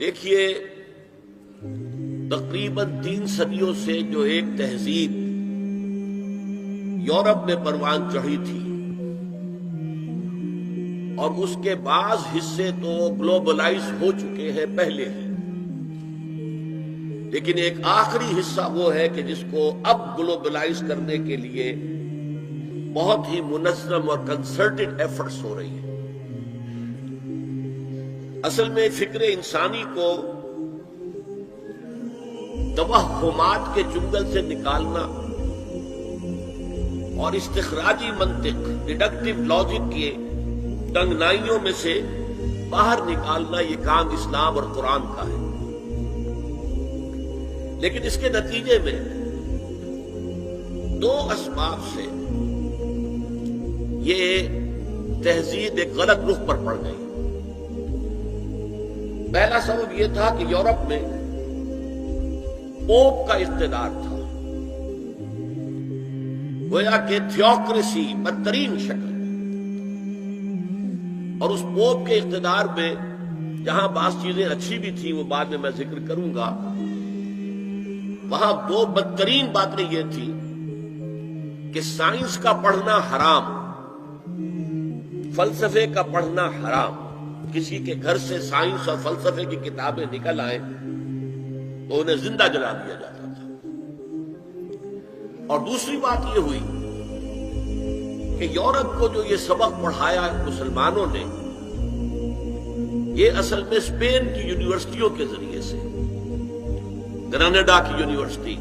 دیکھیے، تقریباً 3 صدیوں سے جو ایک تہذیب یورپ میں پروان چڑھی تھی اور اس کے بعض حصے تو گلوبلائز ہو چکے ہیں پہلے ہی، لیکن ایک آخری حصہ وہ ہے کہ جس کو اب گلوبلائز کرنے کے لیے بہت ہی منظم اور کنسرٹڈ ایفرٹس ہو رہی ہیں۔ اصل میں فکر انسانی کو توہمات کے جنگل سے نکالنا اور استخراجی منطق، ڈیڈکٹیو لاجک کے تنگنائیوں میں سے باہر نکالنا، یہ کام اسلام اور قرآن کا ہے۔ لیکن اس کے نتیجے میں 2 اسباب سے یہ تہذیب ایک غلط رخ پر پڑ گئی۔ پہلا سبب یہ تھا کہ یورپ میں پوپ کا اقتدار تھا، گویا کہ تھیوکریسی بدترین شکل، اور اس پوپ کے اقتدار میں جہاں بعض چیزیں اچھی بھی تھیں، وہ بعد میں ذکر کروں گا، وہاں 2 بدترین باتیں یہ تھی کہ سائنس کا پڑھنا حرام، فلسفے کا پڑھنا حرام۔ کسی کے گھر سے سائنس اور فلسفے کی کتابیں نکل آئیں تو انہیں زندہ جلا دیا جاتا تھا۔ اور دوسری بات یہ ہوئی کہ یورپ کو جو یہ سبق پڑھایا مسلمانوں نے، یہ اصل میں اسپین کی یونیورسٹیوں کے ذریعے سے، گراناڈا کی یونیورسٹی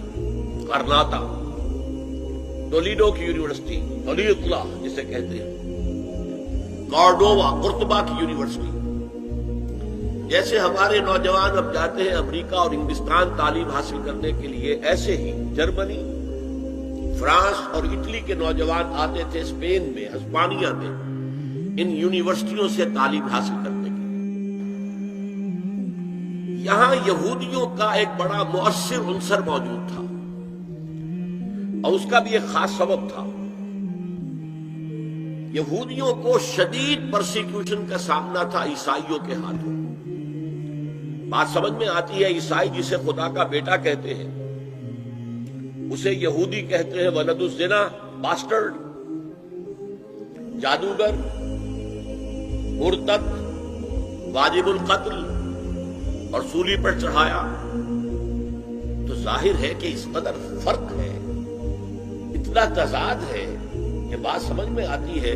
کرناٹا، ٹولیڈو کی یونیورسٹی تولیدلہ جسے کہتے ہیں، کارڈووا قرطبہ کی یونیورسٹی، جیسے ہمارے نوجوان اب جاتے ہیں امریکہ اور انگلستان تعلیم حاصل کرنے کے لیے، ایسے ہی جرمنی، فرانس اور اٹلی کے نوجوان آتے تھے اسپین میں، ہسپانیہ میں، ان یونیورسٹیوں سے تعلیم حاصل کرنے کے لیے۔ یہاں یہودیوں کا ایک بڑا مؤثر عنصر موجود تھا، اور اس کا بھی ایک خاص سبب تھا۔ یہودیوں کو شدید پرسیکیوشن کا سامنا تھا عیسائیوں کے ہاتھوں۔ بات سمجھ میں آتی ہے، عیسائی جسے خدا کا بیٹا کہتے ہیں، اسے یہودی کہتے ہیں ولد الزنا، باسٹرڈ، جادوگر، مرتد، واجب القتل، اور سولی پر چڑھایا۔ تو ظاہر ہے کہ اس قدر فرق ہے، اتنا تضاد ہے کہ بات سمجھ میں آتی ہے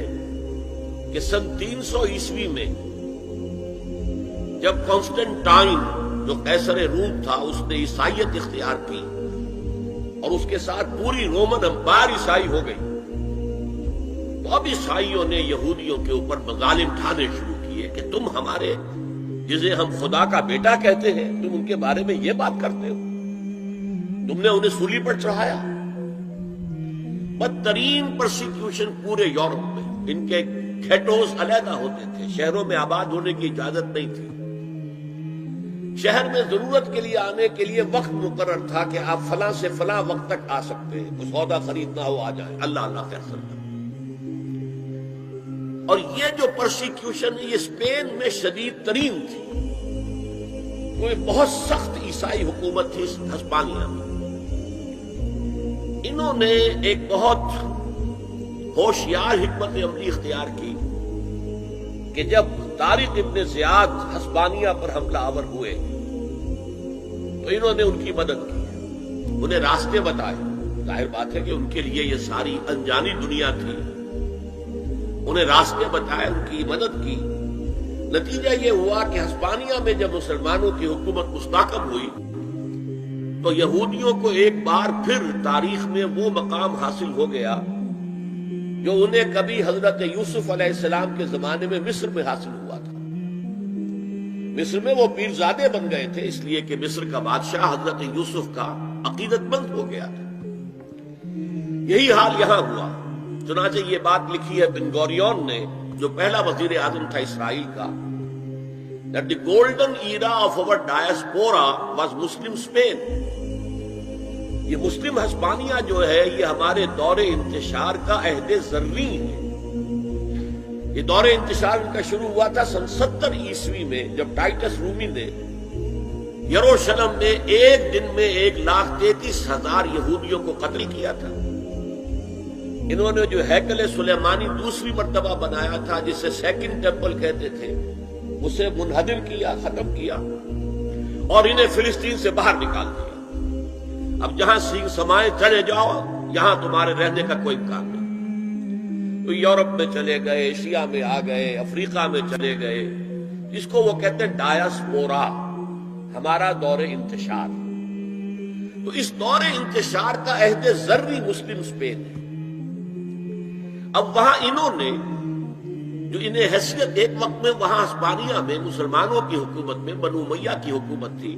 کہ سن 300 عیسوی میں جب کانسٹنٹائن جو قیصر روم تھا، اس نے عیسائیت اختیار کی اور اس کے ساتھ پوری رومن امپائر عیسائی ہو گئی، تو اب عیسائیوں نے یہودیوں کے اوپر مظالم ڈھانے شروع کیے کہ تم ہمارے، جسے ہم خدا کا بیٹا کہتے ہیں، تم ان کے بارے میں یہ بات کرتے ہو، تم نے انہیں سولی پر چڑھایا۔ بدترین پرسیکیوشن پورے یورپ میں، ان کے گھیٹوز علیحدہ ہوتے تھے، شہروں میں آباد ہونے کی اجازت نہیں تھی، شہر میں ضرورت کے لیے آنے کے لیے وقت مقرر تھا کہ آپ فلاں سے فلاں وقت تک آ سکتے ہیں، کوئی سودا خریدنا ہو آ جائیں، اللہ اللہ خیر سلام۔ اور یہ جو پرسیکیوشن یہ اسپین میں شدید ترین تھی، کوئی بہت سخت عیسائی حکومت تھی ہسپانیہ میں۔ انہوں نے ایک بہت ہوشیار حکمت عملی اختیار کی کہ جب طارق ابن زیاد ہسپانیہ پر حملہ آور ہوئے تو انہوں نے ان کی مدد کی، انہیں راستے بتائے۔ ظاہر بات ہے کہ ان کے لیے یہ ساری انجانی دنیا تھی، انہیں راستے بتائے، ان کی مدد کی۔ نتیجہ یہ ہوا کہ ہسپانیہ میں جب مسلمانوں کی حکومت مستحکم ہوئی تو یہودیوں کو ایک بار پھر تاریخ میں وہ مقام حاصل ہو گیا جو انہیں کبھی حضرت یوسف علیہ السلام کے زمانے میں مصر میں حاصل ہوا تھا۔ مصر میں وہ پیرزادے بن گئے تھے، اس لیے کہ مصر کا بادشاہ حضرت یوسف کا عقیدت مند ہو گیا تھا۔ یہی حال یہاں ہوا۔ چنانچہ یہ بات لکھی ہے بن گوریون نے، جو پہلا وزیر اعظم تھا اسرائیل کا، that the golden era of our diaspora was Muslim Spain۔ یہ مسلم ہسپانیہ جو ہے یہ ہمارے دور انتشار کا عہد زرین ہے۔ یہ دور انتشار ان کا شروع ہوا تھا سن 70 عیسوی میں، جب ٹائٹس رومی نے یروشلم میں ایک دن میں 1,33,000 یہودیوں کو قتل کیا تھا۔ انہوں نے جو ہیکل سلیمانی دوسری مرتبہ بنایا تھا، جسے سیکنڈ ٹیمپل کہتے تھے، اسے منہدم کیا، ختم کیا، اور انہیں فلسطین سے باہر نکال دیا۔ اب جہاں سینگ سمائے چلے جاؤ، یہاں تمہارے رہنے کا کوئی امکان نہیں۔ تو یورپ میں چلے گئے، ایشیا میں آ گئے، افریقہ میں چلے گئے، جس کو وہ کہتے ہیں ڈایاسپورا، ہمارا دور انتشار۔ تو اس دور انتشار کا عہد زرعی مسلم اسپین ہے۔ اب وہاں انہوں نے جو انہیں حیثیت، ایک وقت میں وہاں ہسپانیہ میں مسلمانوں کی حکومت میں بنو امیہ کی حکومت تھی،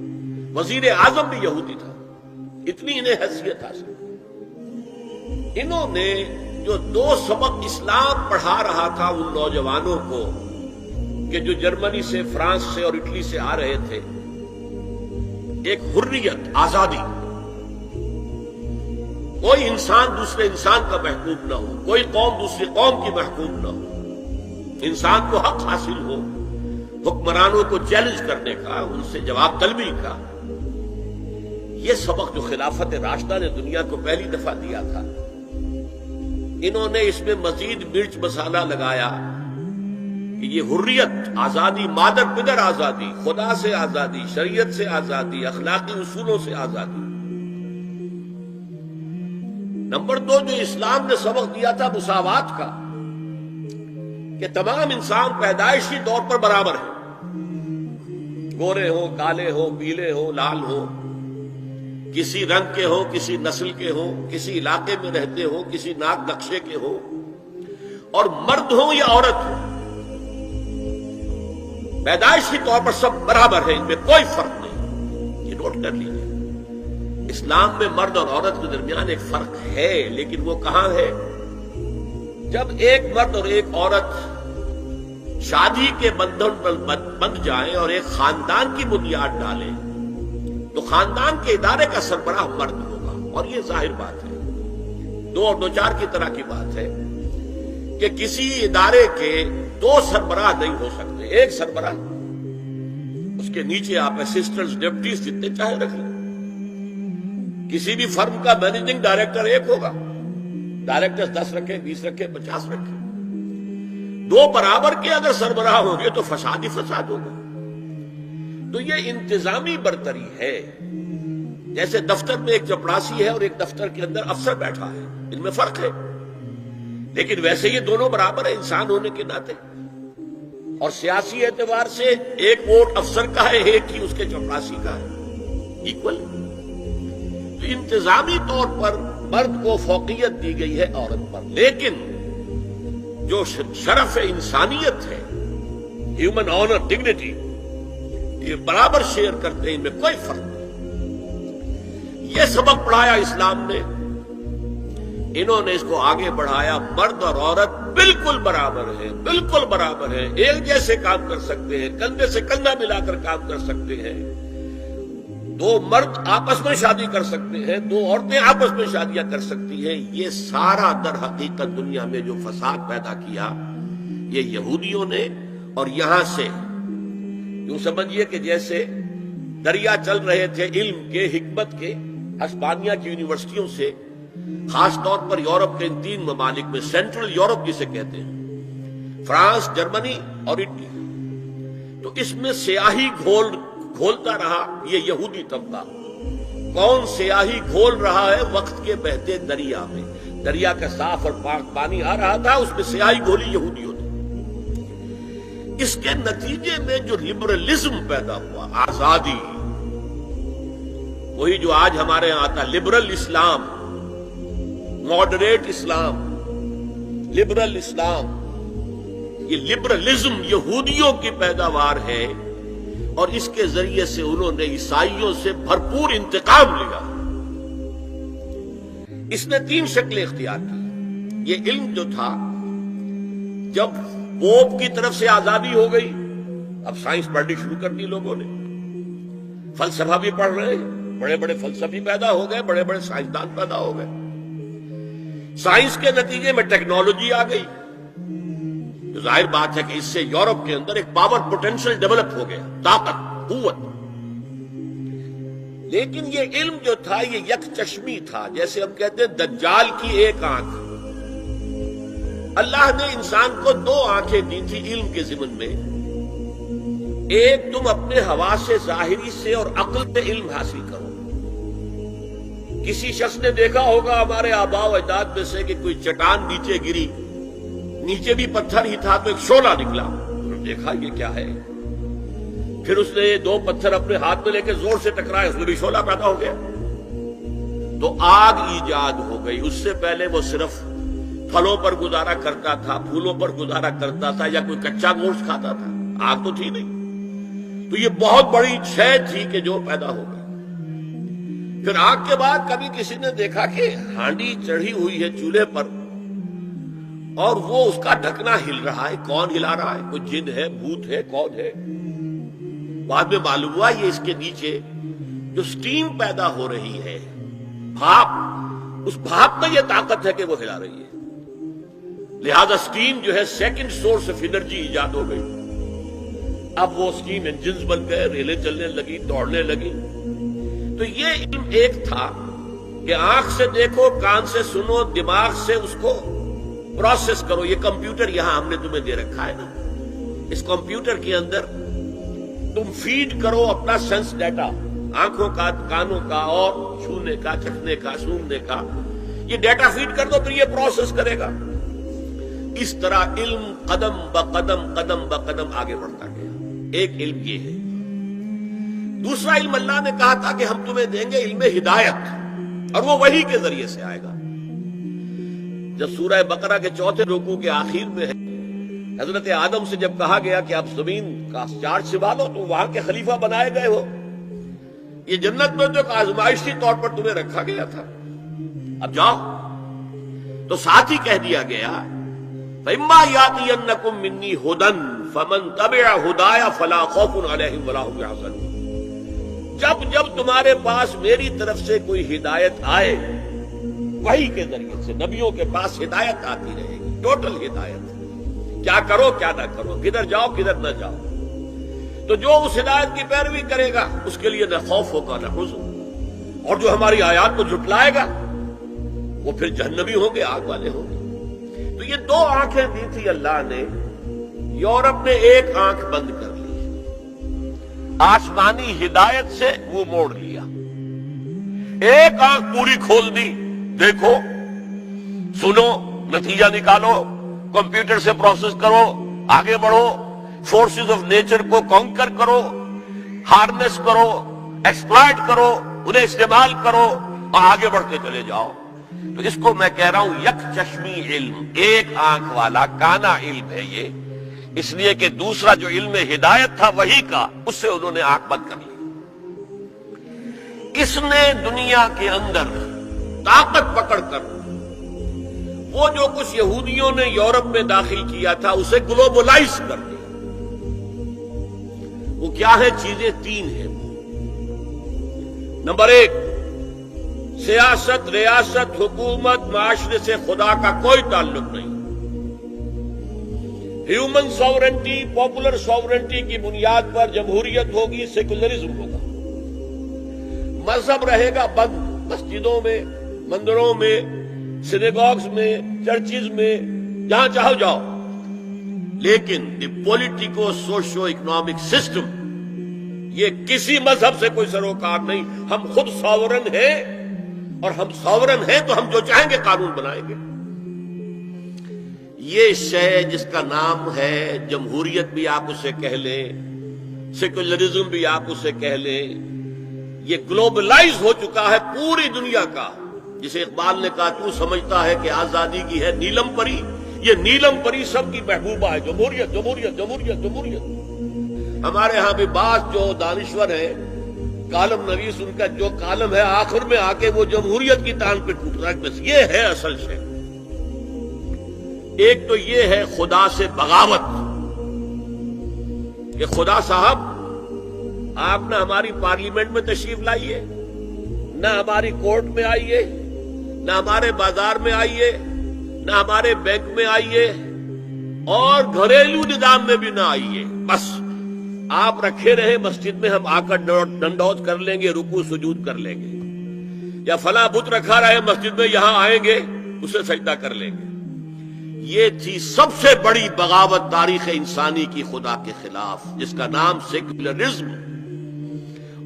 وزیر اعظم بھی یہودی تھا، اتنی انہیں حیثیت حاصل۔ انہوں نے جو 2 سبق اسلام پڑھا رہا تھا ان نوجوانوں کو کہ جو جرمنی سے، فرانس سے اور اٹلی سے آ رہے تھے، ایک حریت، آزادی، کوئی انسان دوسرے انسان کا محکوم نہ ہو، کوئی قوم دوسری قوم کی محکوم نہ ہو، انسان کو حق حاصل ہو حکمرانوں کو چیلنج کرنے کا، ان سے جواب طلبی کا۔ یہ سبق جو خلافت راشدہ نے دنیا کو پہلی دفعہ دیا تھا، انہوں نے اس میں مزید مرچ مسالہ لگایا کہ یہ حریت، آزادی، مادر پدر آزادی، خدا سے آزادی، شریعت سے آزادی، اخلاقی اصولوں سے آزادی۔ نمبر 2 جو اسلام نے سبق دیا تھا مساوات کا، کہ تمام انسان پیدائشی طور پر برابر ہیں، گورے ہو، کالے ہو، پیلے ہو، لال ہو، کسی رنگ کے ہو، کسی نسل کے ہو، کسی علاقے میں رہتے ہو، کسی ناک نقشے کے ہو، اور مرد ہو یا عورت ہو، پیدائشی طور پر سب برابر ہیں، ان میں کوئی فرق نہیں۔ یہ نوٹ کر لیجیے، اسلام میں مرد اور عورت کے درمیان ایک فرق ہے، لیکن وہ کہاں ہے؟ جب ایک مرد اور ایک عورت شادی کے بندھن پر بندھ جائیں اور ایک خاندان کی بنیاد ڈالیں، تو خاندان کے ادارے کا سربراہ مرد ہوگا، اور یہ ظاہر بات ہے، 2 اور 2 4 کی طرح کی بات ہے کہ کسی ادارے کے 2 سربراہ نہیں ہو سکتے، ایک سربراہ، اس کے نیچے آپ اسسٹنٹس، ڈپٹیز جتنے چاہے رکھ لیں۔ کسی بھی فرم کا مینیجنگ ڈائریکٹر ایک ہوگا، ڈائریکٹر 10 رکھے، 20 رکھے، 50 رکھے، 2 برابر کے اگر سربراہ ہوں گے تو فساد ہی فساد ہوگا۔ تو یہ انتظامی برتری ہے، جیسے دفتر میں ایک چپڑاسی ہے اور ایک دفتر کے اندر افسر بیٹھا ہے، ان میں فرق ہے، لیکن ویسے یہ دونوں برابر ہیں انسان ہونے کے ناطے، اور سیاسی اعتبار سے ایک ووٹ افسر کا ہے، ایک ہی اس کے چپڑاسی کا ہے، ایکول۔ تو انتظامی طور پر مرد کو فوقیت دی گئی ہے عورت پر، لیکن جو شرف انسانیت ہے، ہیومن آنر، ڈگنیٹی، یہ برابر شیئر کرتے ہیں، ان میں کوئی فرق نہیں۔ یہ سبق پڑھایا اسلام نے، انہوں نے اس کو آگے بڑھایا، مرد اور عورت بالکل برابر ہیں، بالکل برابر ہیں، ایک جیسے کام کر سکتے ہیں، کندھے سے کندھا ملا کر کام کر سکتے ہیں، 2 مرد آپس میں شادی کر سکتے ہیں، 2 عورتیں آپس میں شادیاں کر سکتی ہیں۔ یہ سارا در حقیقت دنیا میں جو فساد پیدا کیا، یہ یہودیوں نے، اور یہاں سے یوں سمجھیے کہ جیسے دریا چل رہے تھے علم کے، حکمت کے، ہسپانیہ کی یونیورسٹیوں سے، خاص طور پر یورپ کے ان 3 ممالک میں، سینٹرل یورپ جسے کہتے ہیں، فرانس، جرمنی اور اٹلی، تو اس میں سیاہی گھولتا رہا یہ یہودی طبقہ۔ کون سیاہی گھول رہا ہے؟ وقت کے بہتے دریا میں، دریا کا صاف اور پاک پانی آ رہا تھا، اس میں سیاہی گھولی یہودیوں نے۔ اس کے نتیجے میں جو لبرلزم پیدا ہوا، آزادی، وہی جو آج ہمارے یہاں آتا لبرل اسلام، ماڈریٹ اسلام، لبرل اسلام، یہ لبرلزم یہودیوں کی پیداوار ہے، اور اس کے ذریعے سے انہوں نے عیسائیوں سے بھرپور انتقام لیا۔ اس نے 3 شکلیں اختیار کی۔ یہ علم جو تھا، جب پوپ کی طرف سے آزادی ہو گئی، اب سائنس پڑھنی شروع کر دی لوگوں نے، فلسفہ بھی پڑھ رہے ہیں، بڑے بڑے فلسفی پیدا ہو گئے، بڑے بڑے سائنسدان پیدا ہو گئے۔ سائنس کے نتیجے میں ٹیکنالوجی آ گئی، تو ظاہر بات ہے کہ اس سے یورپ کے اندر ایک پاور پوٹینشل ڈیولپ ہو گیا، طاقت، قوت۔ لیکن یہ علم جو تھا یہ یک چشمی تھا، جیسے ہم کہتے ہیں دجال کی ایک آنکھ۔ اللہ نے انسان کو دو آنکھیں دی تھی علم کے ضمن میں، ایک تم اپنے حواس ظاہری سے اور عقل سے علم حاصل کرو۔ کسی شخص نے دیکھا ہوگا ہمارے آباء و اجداد میں سے کہ کوئی چٹان نیچے گری، نیچے بھی پتھر ہی تھا تو ایک شعلہ نکلا، دیکھا یہ کیا ہے، پھر اس نے دو پتھر اپنے ہاتھ میں لے کے زور سے ٹکرائے، اس میں بھی شعلہ پیدا ہو گیا، تو آگ ایجاد ہو گئی۔ اس سے پہلے وہ صرف پھلوں پر گزارا کرتا تھا، پھولوں پر گزارا کرتا تھا، یا کوئی کچا گوشت کھاتا تھا، آگ تو تھی نہیں۔ تو یہ بہت بڑی شے تھی کہ جو پیدا ہو گئی۔ پھر آگ کے بعد کبھی کسی نے دیکھا کہ ہانڈی چڑھی ہوئی ہے چولہے پر اور وہ اس کا ڈھکنا ہل رہا ہے، کون ہلا رہا ہے؟ کوئی جن ہے، بھوت ہے، کون ہے؟ بعد میں معلوم ہوا یہ اس کے نیچے جو سٹیم پیدا ہو رہی ہے، بھاپ، اس بھاپ میں یہ طاقت ہے کہ وہ ہلا رہی ہے، لہذا سٹیم جو ہے سیکنڈ سورس آف انرجی ایجاد ہو گئی۔ اب وہ سٹیم انجنز بن گئے، ریلیں چلنے لگی، دوڑنے لگی۔ تو یہ علم ایک تھا کہ آنکھ سے دیکھو، کان سے سنو، دماغ سے اس کو پروسیس کرو۔ یہ کمپیوٹر یہاں ہم نے تمہیں دے رکھا ہے نا، اس کمپیوٹر کے اندر تم فیڈ کرو اپنا سینس ڈیٹا، آنکھوں کا، کانوں کا، اور چھونے کا، چکھنے کا، سونگنے کا، یہ ڈیٹا فیڈ کر دو، پھر یہ پروسیس کرے گا۔ اس طرح علم قدم بقدم، قدم بقدم آگے بڑھتا گیا۔ ایک علم یہ ہے۔ دوسرا علم اللہ نے کہا تھا کہ ہم تمہیں دیں گے علم ہدایت، اور وہ وحی کے ذریعے سے آئے گا۔ جب سورہ بقرہ کے چوتھے رکوع کے آخر میں ہے، حضرت آدم سے جب کہا گیا کہ اب زمین کا چارج سنبھالو، تو وہاں کے خلیفہ بنائے گئے ہو، یہ جنت میں تو ایک آزمائشی طور پر تمہیں رکھا گیا تھا، اب جاؤ۔ تو ساتھ ہی کہہ دیا گیا فَإِمَّا يَأْتِيَنَّكُم مِّنِّي هُدًى فَمَن تَبِعَ هُدَايَ فَلَا خَوْفٌ عَلَيْهِمْ وَلَا هُمْ يَحْزَنُونَ۔ جب تمہارے پاس میری طرف سے کوئی ہدایت آئے، وحی کے ذریعے سے نبیوں کے پاس ہدایت آتی رہے گی، ٹوٹل ہدایت، کیا کرو کیا نہ کرو، کدھر جاؤ کدھر نہ جاؤ، تو جو اس ہدایت کی پیروی کرے گا اس کے لیے نہ خوف ہوگا نہ حزن، اور جو ہماری آیات کو جھٹلائے گا وہ پھر جہنمی ہوں گے، آگ والے ہوں گے۔ تو یہ دو آنکھیں دی تھی اللہ نے، یورپ نے ایک آنکھ بند کر لی، آسمانی ہدایت سے وہ موڑ لیا، ایک آنکھ پوری کھول دی، دیکھو، سنو، نتیجہ نکالو، کمپیوٹر سے پروسیس کرو، آگے بڑھو، فورسز آف نیچر کو کانکر کرو، ہارنس کرو، ایکسپلائٹ کرو، انہیں استعمال کرو اور آگے بڑھتے چلے جاؤ۔ تو اس کو میں کہہ رہا ہوں یک چشمی علم، ایک آنکھ والا کانا علم ہے یہ، اس لیے کہ دوسرا جو علم ہدایت تھا وحی کا، اس سے انہوں نے آنکھ بند کر لی۔ اس نے دنیا کے اندر طاقت پکڑ کر وہ جو کچھ یہودیوں نے یورپ میں داخل کیا تھا اسے گلوبلائز کر دیا۔ وہ کیا ہے؟ چیزیں تین ہیں۔ نمبر ایک، سیاست، ریاست، حکومت، معاشرے سے خدا کا کوئی تعلق نہیں۔ ہیومن ساورنٹی، پاپولر ساورنٹی کی بنیاد پر جمہوریت ہوگی، سیکولرزم ہوگا۔ مذہب رہے گا بند، مسجدوں میں، مندروں میں، سینیگاگز میں، چرچز میں، جہاں چاہو جاؤ، لیکن دی پولیٹیکو سوشو اکنامک سسٹم، یہ کسی مذہب سے کوئی سروکار نہیں۔ ہم خود ساورن ہیں، اور ہم ساورن ہیں تو ہم جو چاہیں گے قانون بنائیں گے۔ یہ شے جس کا نام ہے جمہوریت بھی آپ اسے کہہ لیں، سیکولرزم بھی آپ اسے کہہ لیں، یہ گلوبلائز ہو چکا ہے پوری دنیا کا۔ جسے اقبال نے کہا تو سمجھتا ہے کہ آزادی کی ہے نیلم پری، یہ نیلم پری سب کی محبوبہ ہے، جمہوریت جمہوریت جمہوریت جمہوریت۔ ہمارے ہاں بھی بعض جو دانشور ہیں، کالم نویس، ان کا جو کالم ہے آخر میں آ کے وہ جمہوریت کی تان پہ ٹوٹ رہا ہے، بس یہ ہے اصل شے۔ ایک تو یہ ہے خدا سے بغاوت، کہ خدا صاحب آپ نہ ہماری پارلیمنٹ میں تشریف لائیے، نہ ہماری کورٹ میں آئیے، نہ ہمارے بازار میں آئیے، نہ ہمارے بینک میں آئیے، اور گھریلو نظام میں بھی نہ آئیے، بس آپ رکھے رہے مسجد میں، ہم آ کر ڈنڈوت کر لیں گے، رکوع سجود کر لیں گے، یا فلاں بت رکھا رہے مسجد میں، یہاں آئیں گے اسے سجدہ کر لیں گے۔ یہ تھی سب سے بڑی بغاوت تاریخ انسانی کی خدا کے خلاف، جس کا نام سیکولرزم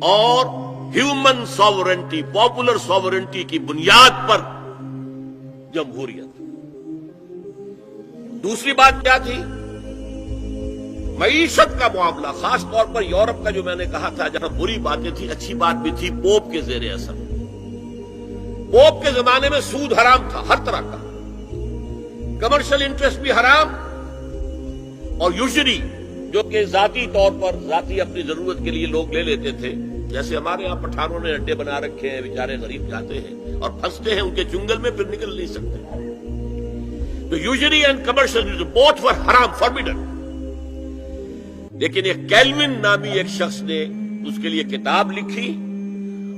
اور ہیومن ساورنٹی، پاپولر ساورنٹی کی بنیاد پر جمہوریت۔ دوسری بات کیا تھی؟ معیشت کا معاملہ، خاص طور پر یورپ کا، جو میں نے کہا تھا جہاں بری باتیں تھی، اچھی بات بھی تھی۔ پوپ کے زیر اثر، پوپ کے زمانے میں سود حرام تھا، ہر طرح کا کمرشل انٹرسٹ بھی حرام، اور یوزری جو کہ ذاتی طور پر، ذاتی اپنی ضرورت کے لیے لوگ لے لیتے تھے، جیسے ہمارے یہاں پٹھانوں نے اڈے بنا رکھے ہیں، بیچارے غریب جاتے ہیں اور پھنستے ہیں ان کے چنگل میں، پھر نکل نہیں سکتے۔ تو یوزری اینڈ کمرشل بوتھ ور حرام، فاربیڈن۔ لیکن ایک کیلوین نامی ایک شخص نے اس کے لیے کتاب لکھی،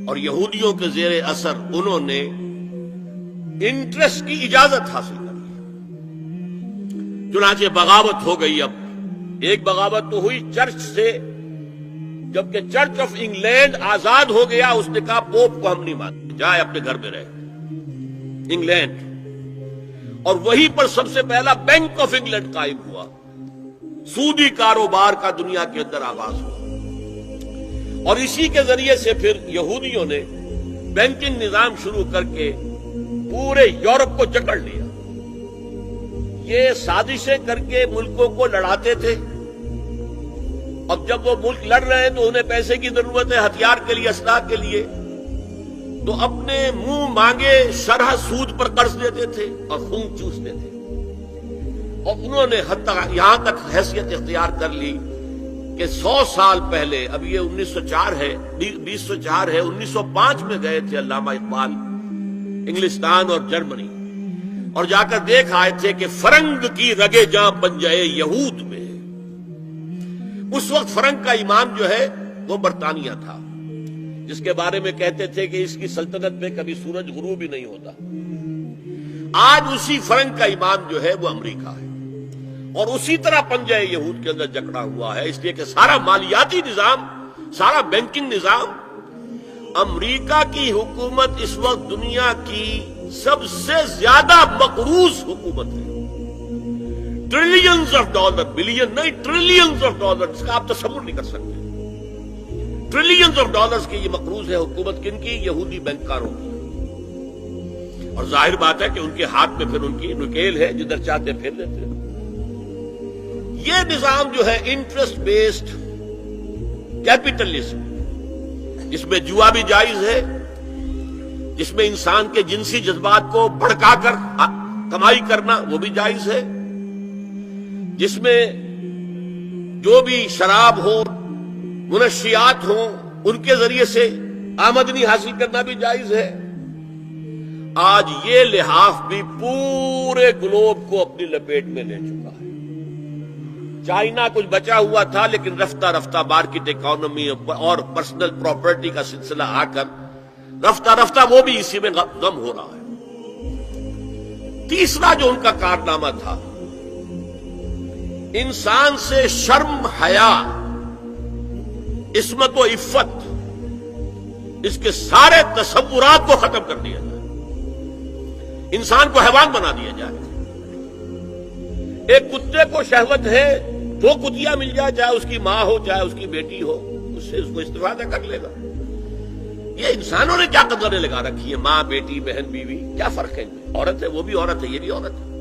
اور یہودیوں کے زیر اثر انہوں نے انٹرسٹ کی اجازت حاصل کر لی، چنانچہ بغاوت ہو گئی۔ اب ایک بغاوت تو ہوئی چرچ سے، جبکہ چرچ آف انگلینڈ آزاد ہو گیا، اس نے کہا پوپ کو ہم نہیں مانتے، جائے اپنے گھر میں رہے، انگلینڈ۔ اور وہیں پر سب سے پہلا بینک آف انگلینڈ قائم ہوا، سودی کاروبار کا دنیا کے اندر آغاز ہوا، اور اسی کے ذریعے سے پھر یہودیوں نے بینکنگ نظام شروع کر کے پورے یورپ کو جکڑ لیا۔ یہ سازشیں کر کے ملکوں کو لڑاتے تھے، اب جب وہ ملک لڑ رہے ہیں تو انہیں پیسے کی ضرورت ہے، ہتھیار کے لیے، اسلحہ کے لیے، تو اپنے منہ مانگے شرح سود پر قرض دیتے تھے اور خون چوستے تھے۔ اور انہوں نے یہاں تک حیثیت اختیار کر لی کہ 100 سال پہلے، اب یہ 1904 ہے، 2004 ہے، 1905 میں گئے تھے علامہ اقبال انگلستان اور جرمنی، اور جا کر دیکھ آئے تھے کہ فرنگ کی رگے جاں بن جائے یہود میں۔ اس وقت فرنگ کا امام جو ہے وہ برطانیہ تھا، جس کے بارے میں کہتے تھے کہ اس کی سلطنت میں کبھی سورج غروب ہی نہیں ہوتا۔ آج اسی فرنگ کا امام جو ہے وہ امریکہ ہے، اور اسی طرح پنجہ یہود کے اندر جکڑا ہوا ہے، اس لیے کہ سارا مالیاتی نظام، سارا بینکنگ نظام، امریکہ کی حکومت اس وقت دنیا کی سب سے زیادہ مقروض حکومت ہے۔ ٹریلینز آف ڈالر، بلین نہیں، ٹریلینز آف ڈالر، اس کا آپ تصور نہیں کر سکتے۔ ٹریلینز آف ڈالرز کی یہ مقروض ہے حکومت، کن کی؟ یہودی بینکاروں کی۔ اور ظاہر بات ہے کہ ان کے ہاتھ میں پھر ان کی نکیل ہے، جدھر چاہتے پھیر لیتے ہیں۔ یہ نظام جو ہے انٹرسٹ بیسڈ کیپٹلزم، جس میں جوا بھی جائز ہے، جس میں انسان کے جنسی جذبات کو بھڑکا کر کمائی کرنا وہ بھی جائز ہے، جس میں جو بھی شراب ہو، منشیات ہوں، ان کے ذریعے سے آمدنی حاصل کرنا بھی جائز ہے۔ آج یہ لحاف بھی پورے گلوب کو اپنی لپیٹ میں لے چکا ہے۔ چائنا کچھ بچا ہوا تھا، لیکن رفتہ رفتہ مارکیٹ اکانومی اور پرسنل پراپرٹی کا سلسلہ آ کر رفتہ رفتہ وہ بھی اسی میں غم ہو رہا ہے۔ تیسرا جو ان کا کارنامہ تھا، انسان سے شرم، حیا، عصمت و عفت، اس کے سارے تصورات کو ختم کر دیا جائے، انسان کو حیوان بنا دیا جائے۔ ایک کتے کو شہوت ہے، دو کتیاں مل جائے، چاہے اس کی ماں ہو چاہے اس کی بیٹی ہو، اس سے اس کو استفادہ کر لے گا۔ یہ انسانوں نے کیا قدریں لگا رکھی ہے، ماں، بیٹی، بہن، بیوی، کیا فرق ہے ان میں؟ عورت ہے وہ بھی عورت ہے، یہ بھی عورت ہے۔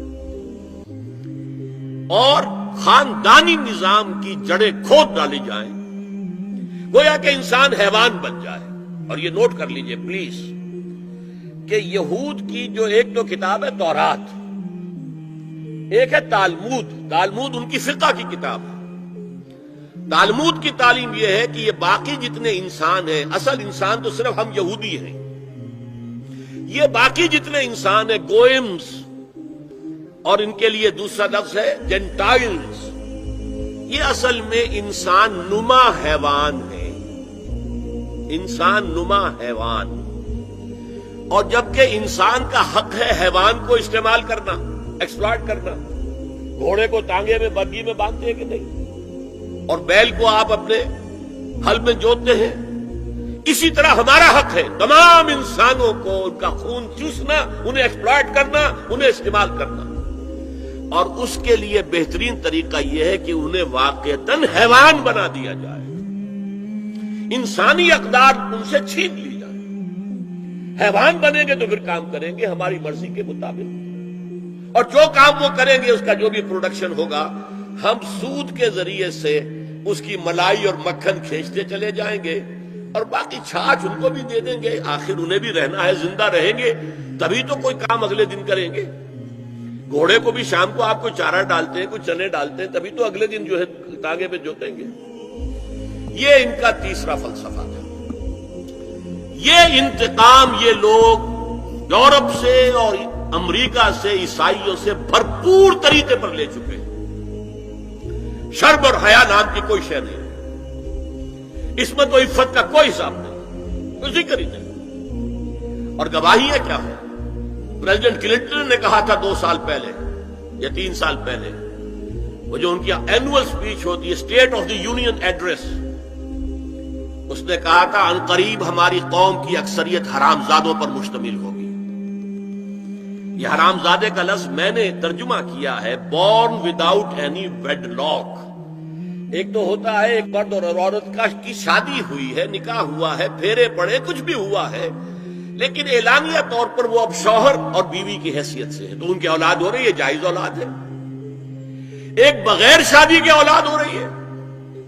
اور خاندانی نظام کی جڑیں کھود ڈالی جائیں، گویا کہ انسان حیوان بن جائے۔ اور یہ نوٹ کر لیجئے پلیز کہ یہود کی جو ایک تو کتاب ہے تورات، ایک ہے تالمود۔ تالمود ان کی فقہ کی کتاب ہے۔ تالمود کی تعلیم یہ ہے کہ یہ باقی جتنے انسان ہیں، اصل انسان تو صرف ہم یہودی ہیں، یہ باقی جتنے انسان ہیں گوئمز، اور ان کے لیے دوسرا لفظ ہے جینٹائلز، یہ اصل میں انسان نما حیوان ہے، انسان نما حیوان۔ اور جبکہ انسان کا حق ہے حیوان کو استعمال کرنا، ایکسپلائٹ کرنا۔ گھوڑے کو ٹانگے میں، برگی میں باندھتے ہیں کہ نہیں؟ اور بیل کو آپ اپنے ہل میں جوتتے ہیں، اسی طرح ہمارا حق ہے تمام انسانوں کو ان کا خون چوسنا، انہیں ایکسپلائٹ کرنا، انہیں استعمال کرنا، اور اس کے لیے بہترین طریقہ یہ ہے کہ انہیں واقعتاً حیوان بنا دیا جائے، انسانی اقدار ان سے چھین لی جائے۔ حیوان بنیں گے تو پھر کام کریں گے ہماری مرضی کے مطابق، اور جو کام وہ کریں گے، اس کا جو بھی پروڈکشن ہوگا، ہم سود کے ذریعے سے اس کی ملائی اور مکھن کھینچتے چلے جائیں گے، اور باقی چھاچ ان کو بھی دے دیں گے۔ آخر انہیں بھی رہنا ہے، زندہ رہیں گے تبھی تو کوئی کام اگلے دن کریں گے۔ گھوڑے کو بھی شام کو آپ کو چارہ ڈالتے ہیں، کچھ چنے ڈالتے ہیں، تبھی تو اگلے دن جو ہے ٹانگے پہ جوتیں گے۔ یہ ان کا تیسرا فلسفہ تھا۔ یہ انتقام یہ لوگ یورپ سے اور امریکہ سے، عیسائیوں سے بھرپور طریقے پر لے چکے ہیں۔ شرم اور حیا نام کی کوئی شے نہیں، عصمت و عفت کا کوئی حساب نہیں، کوئی ذکر ہی نہیں۔ اور گواہی ہے کیا ہے؟ پریزیڈنٹ کلنٹن نے کہا تھا 2 سال پہلے یا 3 سال پہلے، وہ جو ان کی اینوئل سپیچ ہوتی ہے، state of the union address, اس نے کہا تھا ان قریب ہماری قوم کی اکثریت حرامزادوں پر مشتمل ہوگی۔ یہ حرامزادے کا لفظ میں نے ترجمہ کیا ہے born without any wedlock. ایک تو ہوتا ہے ایک مرد اور عورت کی شادی ہوئی ہے، نکاح ہوا ہے، پھیرے پڑے، کچھ بھی ہوا ہے، لیکن اعلانیہ طور پر وہ اب شوہر اور بیوی کی حیثیت سے ہے، تو ان کی اولاد ہو رہی ہے، جائز اولاد ہے۔ ایک بغیر شادی کی اولاد ہو رہی ہے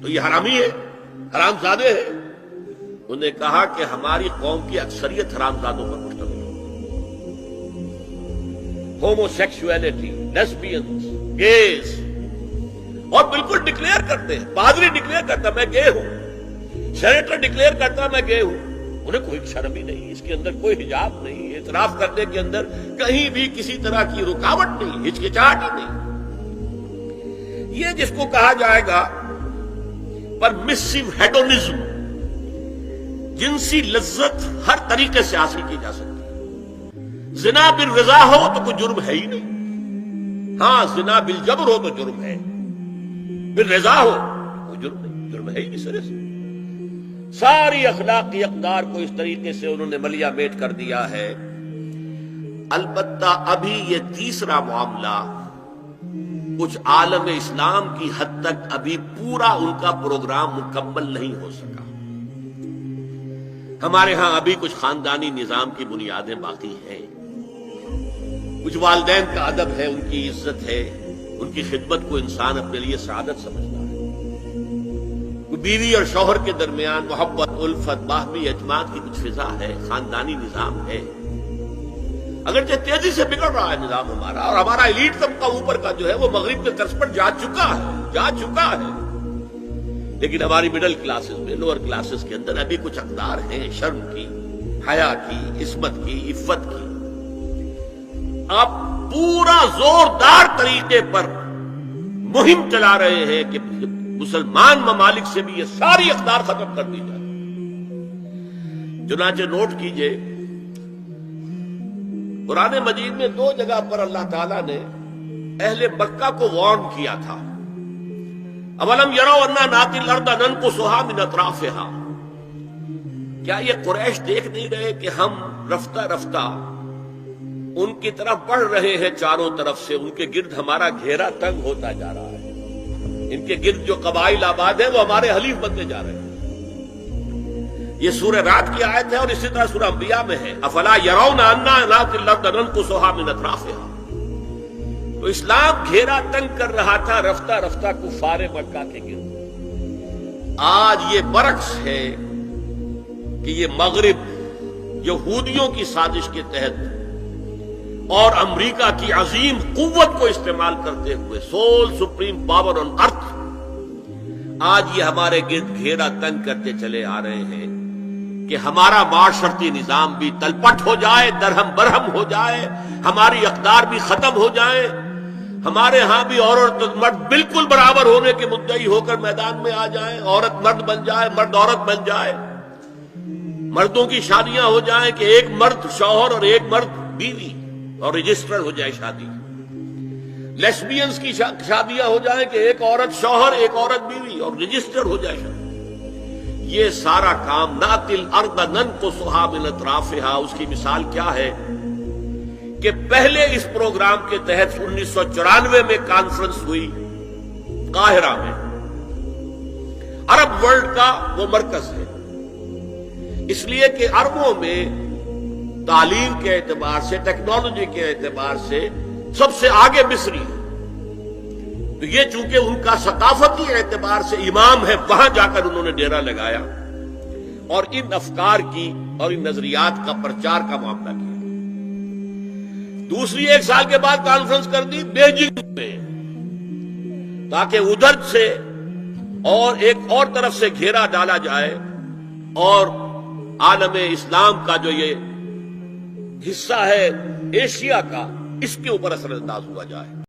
تو یہ حرامی ہے، حرامزادے ہے۔ انہوں نے کہا کہ ہماری قوم کی اکثریت حرامزادوں پر مشتمل ہے۔ ہومو سیکسولیٹی، لیسبینز، گیز، اور بالکل ڈکلیئر کرتے ہیں، پادری ڈکلیئر کرتا میں گے ہوں، سینیٹر ڈکلیئر کرتا میں گے ہوں، انہیں کوئی شرم ہی نہیں، اس کے اندر کوئی حجاب نہیں، اعتراف کرنے کے اندر کہیں بھی کسی طرح کی رکاوٹ نہیں، ہچکچاہٹ ہی نہیں۔ یہ جس کو کہا جائے گا پرمیسو ہیڈونزم، جنسی لذت ہر طریقے سے حاصل کی جا سکتی ہے۔ زنا بالرضا ہو تو کوئی جرم ہے ہی نہیں، ہاں زنا بالجبر ہو تو جرم ہے، بالرضا ہو کوئی جرم نہیں، جرم ہے ہی نہیں سرے سے۔ ساری اخلاقی اقدار کو اس طریقے سے انہوں نے ملیا میٹ کر دیا ہے۔ البتہ ابھی یہ تیسرا معاملہ کچھ عالم اسلام کی حد تک ابھی پورا ان کا پروگرام مکمل نہیں ہو سکا۔ ہمارے ہاں ابھی کچھ خاندانی نظام کی بنیادیں باقی ہیں، کچھ والدین کا ادب ہے، ان کی عزت ہے، ان کی خدمت کو انسان اپنے لیے سعادت سمجھتا ہے، بیوی اور شوہر کے درمیان محبت، الفت، باہمی اعتماد کی کچھ فضا ہے، خاندانی نظام ہے۔ اگرچہ تیزی سے بگڑ رہا ہے نظام ہمارا، اور ہمارا ایلیٹ طبقہ اوپر کا جو ہے وہ مغرب کے طرز پر جا چکا ہے، لیکن ہماری مڈل کلاسز میں، لوور کلاسز کے اندر ابھی کچھ اقدار ہیں شرم کی، حیا کی، عصمت کی، عفت کی۔ آپ پورا زوردار طریقے پر مہم چلا رہے ہیں کہ مسلمان ممالک سے بھی یہ ساری اقدار ختم کر دی جائے۔ چنانچہ نوٹ کیجئے، قرآن مجید میں 2 جگہ پر اللہ تعالیٰ نے اہل مکہ کو وارن کیا تھا۔ اولم یروا انا ناتی الارض ننقصها من اطرافها، کیا یہ قریش دیکھ نہیں رہے کہ ہم رفتہ رفتہ ان کی طرف بڑھ رہے ہیں، چاروں طرف سے ان کے گرد ہمارا گھیرا تنگ ہوتا جا رہا ہے، ان کے گرد جو قبائل آباد ہیں وہ ہمارے حلیف بنتے جا رہے ہیں۔ یہ سورہ رات کی آیت ہے، اور اسی طرح سورہ انبیاء میں ہے افلا یرون انا ناتی الارض ننقصها من اطرافها۔ تو اسلام گھیرا تنگ کر رہا تھا رفتہ رفتہ کفار مکہ کے گرد۔ آج یہ برعکس ہے کہ یہ مغرب یہودیوں کی سازش کے تحت اور امریکہ کی عظیم قوت کو استعمال کرتے ہوئے، سول سپریم پاور آن ارتھ، آج یہ ہمارے گرد گھیرا تنگ کرتے چلے آ رہے ہیں کہ ہمارا معاشرتی نظام بھی تلپٹ ہو جائے، درہم برہم ہو جائے، ہماری اقدار بھی ختم ہو جائیں، ہمارے ہاں بھی عورت مرد بالکل برابر ہونے کے مدعی ہو کر میدان میں آ جائیں، عورت مرد بن جائے، مرد عورت بن جائے، مردوں کی شادیاں ہو جائیں کہ ایک مرد شوہر اور ایک مرد بیوی، اور رجسٹر ہو جائے شادی۔ لیسبینز کی شادیاں ہو جائیں کہ ایک عورت شوہر ایک عورت بیوی اور رجسٹرڈ ہو جائے شادی. یہ سارا کام ناتل ارض ننقصھا من اطرافھا، اس کی مثال کیا ہے کہ پہلے اس پروگرام کے تحت 1994 میں کانفرنس ہوئی قاہرہ میں. عرب ورلڈ کا وہ مرکز ہے، اس لیے کہ عربوں میں تعلیم کے اعتبار سے، ٹیکنالوجی کے اعتبار سے سب سے آگے مصری ہے. تو یہ چونکہ ان کا ثقافتی اعتبار سے امام ہے، وہاں جا کر انہوں نے ڈیرا لگایا اور ان افکار کی اور ان نظریات کا پرچار کا معاملہ کیا. دوسری 1 سال کے بعد کانفرنس کر دی بیجنگ میں، تاکہ ادھر سے اور ایک اور طرف سے گھیرا ڈالا جائے اور عالم اسلام کا جو یہ حصہ ہے ایشیا کا، اس کے اوپر اثر انداز ہوا جائے.